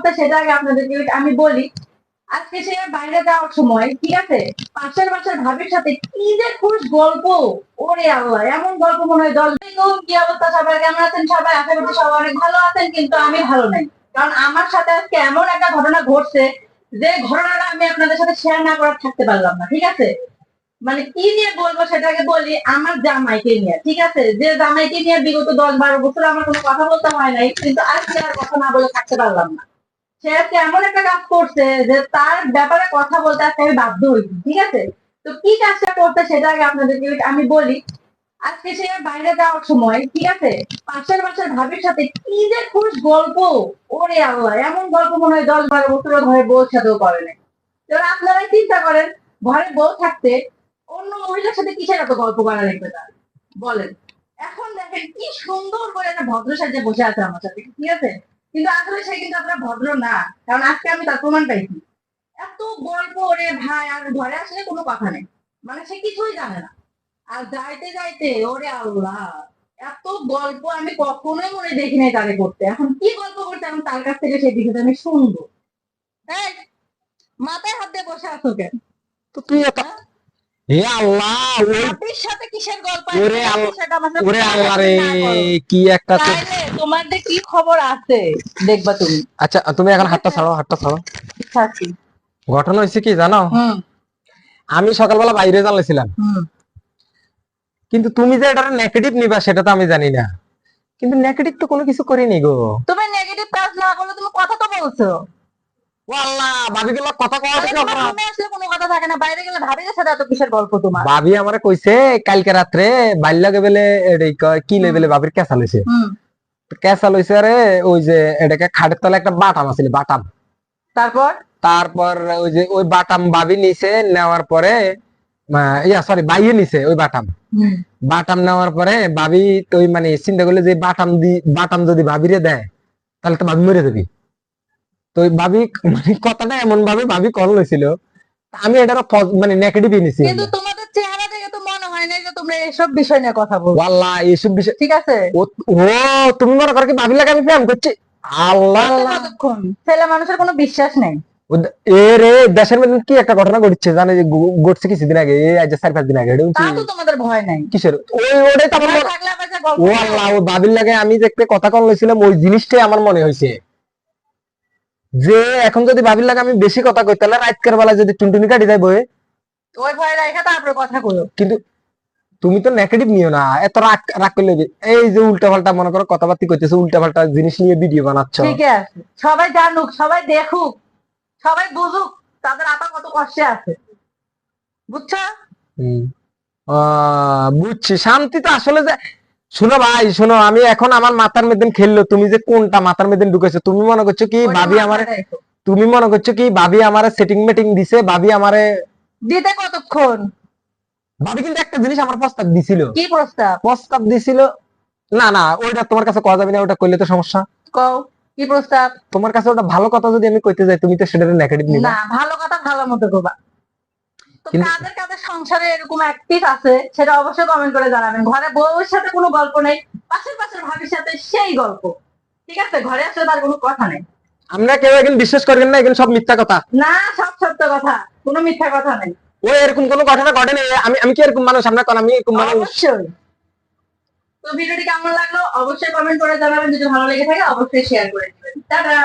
করতে সেটা আগে আপনাদেরকে আমি বলি। আজকে সে বাইরে যাওয়ার সময় ঠিক আছে পাশের বাসার ভাবির সাথে কি যে খুশ গল্প। ওরে আল্লাহ, এমন গল্প মনে হয় 10 দিন। কি অবস্থা সবাই, কেমন আছেন সবাই? আশা করছি সবাই অনেক ভালো আছেন, কিন্তু আমি ভালো নাই। কারণ আমার সাথে আজকে এমন একটা ঘটনা ঘটছে যে ঘটনাটা আমি আপনাদের সাথে শেয়ার না করে থাকতে পারলাম না। ঠিক আছে, মানে কি নিয়ে বলবো সেটাকে বলি। আমার জামাইকে নিয়ে, ঠিক আছে, যে জামাইকে নিয়ে বিগত 10-12 বছর আমার কোনো কথা বলতে হয় নাই, কিন্তু আজকে আর কথা না বলে থাকতে পারলাম না। সে আজকে এমন একটা কাজ করছে যে তার ব্যাপারে কথা বলতে আজকে আমি বাধ্য হয়েছি। ঠিক আছে, তো কি কাজটা করতে সেটা আগে আপনাদেরকে আমি বলি। আজকে সে বাইরে যাওয়ার সময় ঠিক আছে পাশের বাসার ভাবির সাথে কি যে খুশ গল্প। ওরে আল্লাহ, এমন গল্প মনে হয় 10-12 বছর ঘরে বউর সাথেও করে নাই। এবার আপনারাই চিন্তা করেন, ঘরে বউ থাকতে অন্য মহিলার সাথে কিসের এত গল্প করা লাগবে তার, বলেন। এখন দেখেন কি সুন্দর করে একটা ভদ্র সাজে বসে আছে আমার সাথে, ঠিক আছে, কিন্তু আসলে সে কিন্তু আপনার ভদ্র না। কারণ আজকে আমি তার প্রমাণ পাইছি। এত গল্প ওরে ভাই, আর ঘরে আসলে কোনো কথা নেই, মানে সে কিছুই জানে না। আর যাইতে যাইতে ওরে আল্লাহ, এত গল্প আমি কখনোই মনে দেখি নাই তারে করতে। এখন কি গল্প করতে আমি তার কাছ থেকে সেই বিষয়টা আমি শুনবো। এই, মাথায় হাত দিয়ে বসে আছো কেন? তো তুই এত হ্যাঁ? হে আল্লাহ ওই ভাবির সাথে কিসের গল্প ওরে আছে আল্লাহ সেটা আমার সাথে ওরে আল্লাহ রে খোলাখুলি না করো, কি একটা তো তাইলে তোমার যে কি খবর আছে দেখবা তুমি। আচ্ছা তুমি এখন ঠিক হাতটা আছে, ছাড়ো হাতটা ছাড়ো। থাকি। ঘটনা হয়েছে কি জানো? হুম। আমি সকালবেলা বাইরে চালাইছিলাম, হুম। কিন্তু তুমি যে এটা নেগেটিভ নিবা সেটা তো আমি জানি না। কিন্তু নেগেটিভ তো কোনো কিছু করিনি গো। তুমি নেগেটিভ কাজ না করলে তুমি কথা তো বলছো। ও আল্লাহ, ভাবি গুলো কথা কওয়াটা তাহলে কি তোমার অপরাধ? রুমে আসলে কোনো কথা থাকে না, বাইরে গেলে ভাবির সাথে এত কিসের গল্প তোমার? ভাবি আমারে কইছে কালকে রাত্রে বাইল্লা বেলে কি হুম। লেভেলে ভাবির ক্যাসা লইছে। হুম। ক্যাসা লইছে আরে ওই যে এটাকে খাটের তলে একটা বাটাম আছিল, বাটাম। তারপর? তারপর ওই যে ওই বাটাম ভাবি নিছে, নেওয়ার পরে ইয়া সরি বাইয়ে নিছে ওই বাটাম। হুম। বাটাম নেওয়ার পরে ভাবি তো ওই মানে চিন্তা করলে যে বাটাম যদি ভাবিরে দেয় তাহলে তো ভাবি মরে যাবি। তো ওই ভাবি মানে কথাটা এমন ভাবে ভাবি কল লইছিল, আমি এটার মানে নেগেটিভ নিছি। কিন্তু তোমাদের চেহারা দেখে তো মনে হয় না যে তোমরা এসব বিষয় নিয়ে কথা বলছো। ওয়াল্লাহ এইসব বিষয় ঠিক আছে, ও ও তুমি মনে করো কি ভাবি লাগে আমি প্রেম করছি? আল্লাহ করতে আল্লাহ। কতক্ষণ? ছেলে মানুষের কোনো বিশ্বাস নেই। এ রে দেশের মধ্যে কি একটা ঘটনা ঘটছে জানে যে ঘটছে কিছুদিন আগে, এই আজ 4-5 দিন আগে, এটা তা হচ্ছে তো তোমাদের ভয় নাই। কিসের ওই ওটাই তো আমার ভয় থাকলে আবার যে গল্প ও করো। আল্লাহ, ও ভাবির লাগে আমি যে একটা কথা কল লইছিলাম ওই জিনিসটাই আমার মনে হয়েছে যে এখন যদি ভাবির লাগে আমি বেশি কথা কই তাহলে রাতকার বেলা যদি টুনটুনি কাটি যাইবো। ওই ভয় রেখে তারপরে কথা কইও। কিন্তু তুমি তো নেগেটিভ নিও না, এত রাগ রাগ করলে এই যে উল্টা পাল্টা মনে করো কথাবার্তা কইতেছো, উল্টা পাল্টা জিনিস নিয়ে ভিডিও বানাচ্ছ। ঠিক আছে, সবাই জানুক, সবাই দেখুক, সবাই বুঝুক তাদের আপা কত কষ্টে আছে, বুঝছো? হম বুঝছি, শান্তি তো আসলে যে শোনো ভাই শোনো, আমি এখন আমার মাথার মধ্যে খেললো তুমি যে কোনটা মাথার মধ্যে ঢুকেছো। তুমি মনে করছো কি ওইটা ভাবি আমারে, মাথায় রেখো। তুমি মনে করছো কি ভাবি আমারে সেটিং মেটিং দিছে, ভাবি আমারে দিতে কতক্ষণ? ভাবি কিন্তু একটা জিনিস আমার প্রস্তাব দিছিল। কি প্রস্তাব? প্রস্তাব দিছিল না না ওইটা তোমার কাছে কওয়া যাবে না, ওটা কইলে তো সমস্যা। কও, কি প্রস্তাব? তোমার কাছে ওটা ভালো কথা যদি আমি কইতে যাই তুমি তো সেটা নেগেটিভ নিবা। না, ভালো কথা ভালো মতো করবা। তো কিন্তু কাদের কাদের সংসারে এরকম অ্যাক্টিভ আছে সেটা অবশ্যই কমেন্ট করে জানাবেন। ঘরে বউয়ের সাথে কোনো গল্প নেই, পাশের পাশের ভাবির সাথে সেই গল্প। ঠিক আছে, ঘরে আসলে তার কোনো কথা নেই। আমরা কেউ এখন বিশ্বাস করবেন না, এখন সব মিথ্যা কথা। না, সব সত্য কথা, কোনো মিথ্যা কথা নেই। ওই এরকম কোনো ঘটনা ঘটেনি। আমি আমি কি এরকম মানুষ? আমরা কোন আমি এরকম মানুষ? অবশ্যই। তো ভিডিওটি কেমন লাগলো অবশ্যই কমেন্ট করে জানাবেন, যদি ভালো লেগে থাকে অবশ্যই শেয়ার করে দিবেন। টাটা।